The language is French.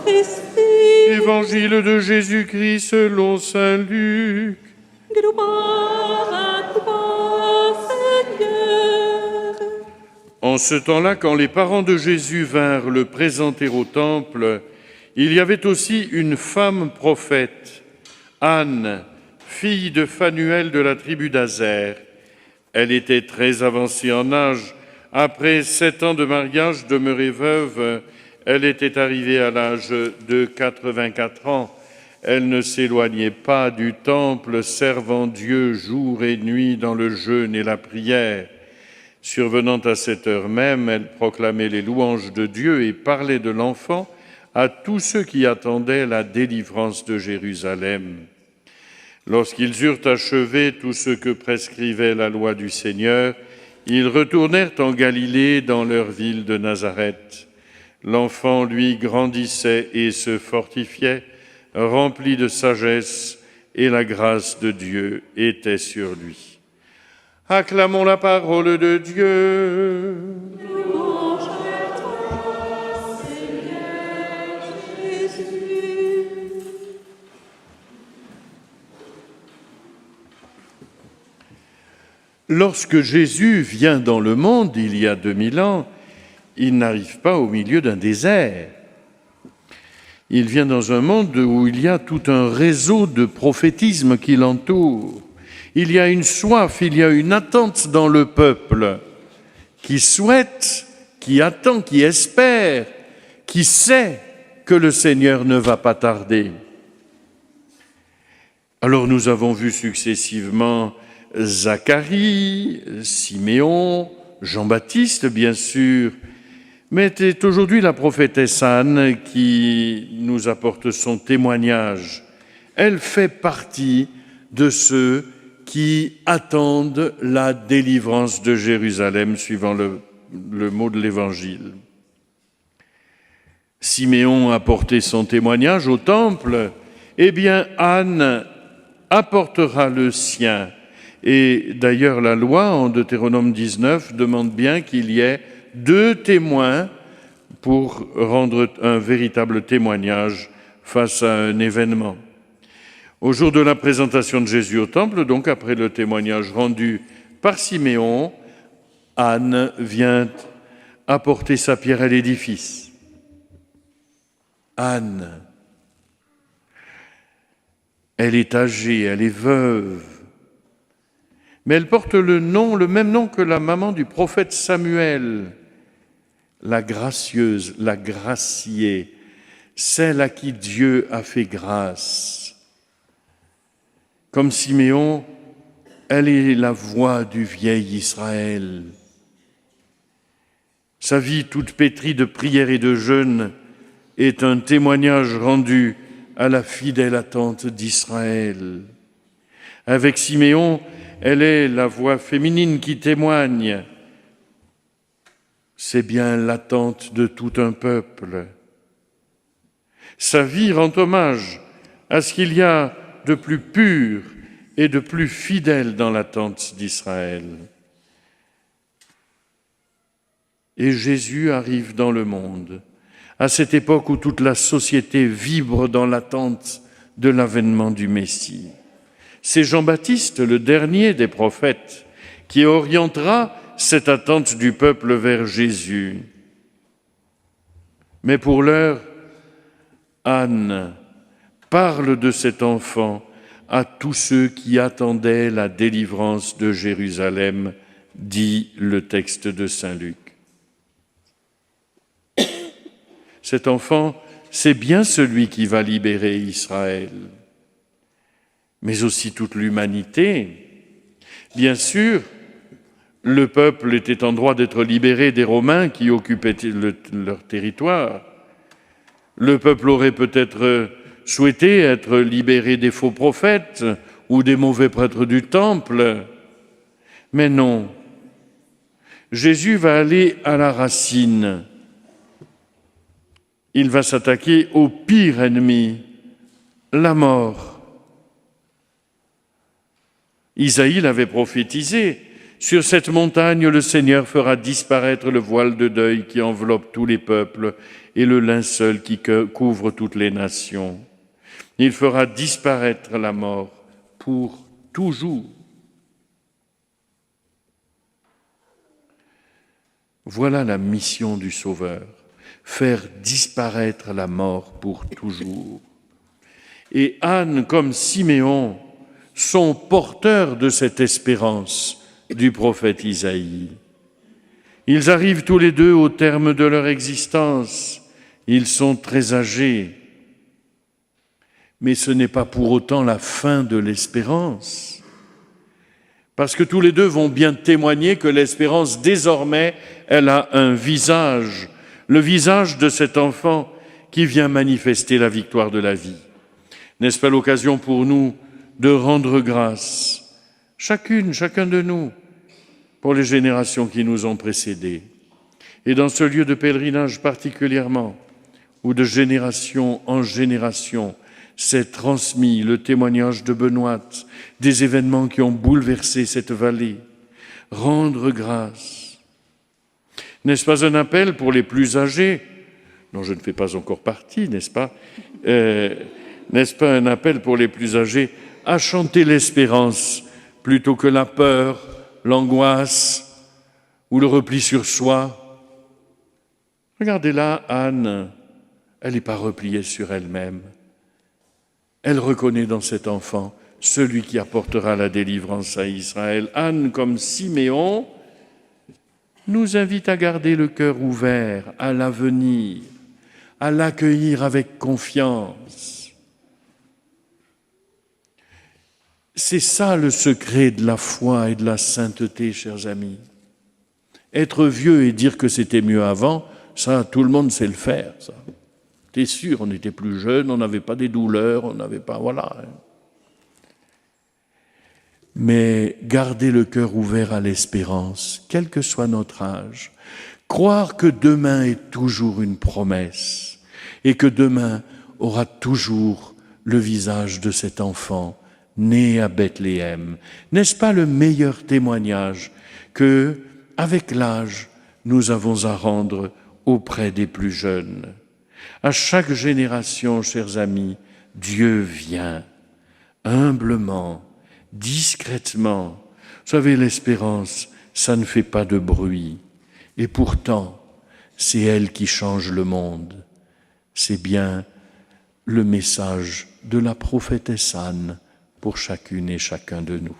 Christi. Évangile de Jésus-Christ selon saint Luc. Gloire à toi, Seigneur. En ce temps-là, quand les parents de Jésus vinrent le présenter au temple, il y avait aussi une femme prophète, Anne, fille de Phanuel de la tribu d'Azer. Elle était très avancée en âge. Après 7 ans de mariage, demeurée veuve, elle était arrivée à l'âge de 84 ans. Elle ne s'éloignait pas du temple, servant Dieu jour et nuit dans le jeûne et la prière. Survenant à cette heure même, elle proclamait les louanges de Dieu et parlait de l'enfant à tous ceux qui attendaient la délivrance de Jérusalem. Lorsqu'ils eurent achevé tout ce que prescrivait la loi du Seigneur, ils retournèrent en Galilée dans leur ville de Nazareth. L'enfant, lui, grandissait et se fortifiait, rempli de sagesse, et la grâce de Dieu était sur lui. Acclamons la parole de Dieu. Louange à toi, Seigneur Jésus. Lorsque Jésus vient dans le monde, il y a 2000 ans, il n'arrive pas au milieu d'un désert. Il vient dans un monde où il y a tout un réseau de prophétisme qui l'entoure. Il y a une soif, il y a une attente dans le peuple qui souhaite, qui attend, qui espère, qui sait que le Seigneur ne va pas tarder. Alors nous avons vu successivement Zacharie, Siméon, Jean-Baptiste bien sûr, mais c'est aujourd'hui la prophétesse Anne qui nous apporte son témoignage. Elle fait partie de ceux qui attendent la délivrance de Jérusalem, suivant le mot de l'Évangile. Siméon a porté son témoignage au temple, eh bien Anne apportera le sien. Et d'ailleurs la loi, en Deutéronome 19, demande bien qu'il y ait 2 témoins pour rendre un véritable témoignage face à un événement. Au jour de la présentation de Jésus au temple, donc après le témoignage rendu par Siméon, Anne vient apporter sa pierre à l'édifice. Anne, elle est âgée, elle est veuve, mais elle porte le même nom que la maman du prophète Samuel, la gracieuse, la graciée, celle à qui Dieu a fait grâce. Comme Siméon, elle est la voix du vieil Israël. Sa vie toute pétrie de prière et de jeûne est un témoignage rendu à la fidèle attente d'Israël. Avec Siméon, elle est la voix féminine qui témoigne. C'est bien l'attente de tout un peuple. Sa vie rend hommage à ce qu'il y a de plus pur et de plus fidèle dans l'attente d'Israël. Et Jésus arrive dans le monde, à cette époque où toute la société vibre dans l'attente de l'avènement du Messie. C'est Jean-Baptiste, le dernier des prophètes, qui orientera cette attente du peuple vers Jésus. Mais pour l'heure, Anne parle de cet enfant à tous ceux qui attendaient la délivrance de Jérusalem, dit le texte de saint Luc. Cet enfant, c'est bien celui qui va libérer Israël, mais aussi toute l'humanité. Bien sûr, le peuple était en droit d'être libéré des Romains qui occupaient leur territoire. Le peuple aurait peut-être souhaité être libéré des faux prophètes ou des mauvais prêtres du temple. Mais non, Jésus va aller à la racine. Il va s'attaquer au pire ennemi, la mort. Isaïe l'avait prophétisé. Sur cette montagne, le Seigneur fera disparaître le voile de deuil qui enveloppe tous les peuples et le linceul qui couvre toutes les nations. Il fera disparaître la mort pour toujours. Voilà la mission du Sauveur, faire disparaître la mort pour toujours. Et Anne, comme Siméon, sont porteurs de cette espérance du prophète Isaïe. Ils arrivent tous les deux au terme de leur existence. Ils sont très âgés. Mais ce n'est pas pour autant la fin de l'espérance. Parce que tous les deux vont bien témoigner que l'espérance, désormais, elle a un visage, le visage de cet enfant qui vient manifester la victoire de la vie. N'est-ce pas l'occasion pour nous de rendre grâce, chacun de nous, pour les générations qui nous ont précédés. Et dans ce lieu de pèlerinage particulièrement, où de génération en génération s'est transmis le témoignage de Benoît, des événements qui ont bouleversé cette vallée, rendre grâce. N'est-ce pas un appel pour les plus âgés, dont je ne fais pas encore partie, n'est-ce pas N'est-ce pas un appel pour les plus âgés à chanter l'espérance plutôt que la peur, l'angoisse ou le repli sur soi? Regardez là, Anne, elle n'est pas repliée sur elle-même. Elle reconnaît dans cet enfant celui qui apportera la délivrance à Israël. Anne, comme Siméon, nous invite à garder le cœur ouvert à l'avenir, à l'accueillir avec confiance. C'est ça le secret de la foi et de la sainteté, chers amis. Être vieux et dire que c'était mieux avant, ça, tout le monde sait le faire, ça. T'es sûr, on était plus jeunes, on n'avait pas des douleurs, on n'avait pas... Voilà. Mais garder le cœur ouvert à l'espérance, quel que soit notre âge, croire que demain est toujours une promesse et que demain aura toujours le visage de cet enfant né à Bethléem. N'est-ce pas le meilleur témoignage que, avec l'âge, nous avons à rendre auprès des plus jeunes? À chaque génération, chers amis, Dieu vient humblement, discrètement. Vous savez, l'espérance, ça ne fait pas de bruit. Et pourtant, c'est elle qui change le monde. C'est bien le message de la prophétesse Anne pour chacune et chacun de nous.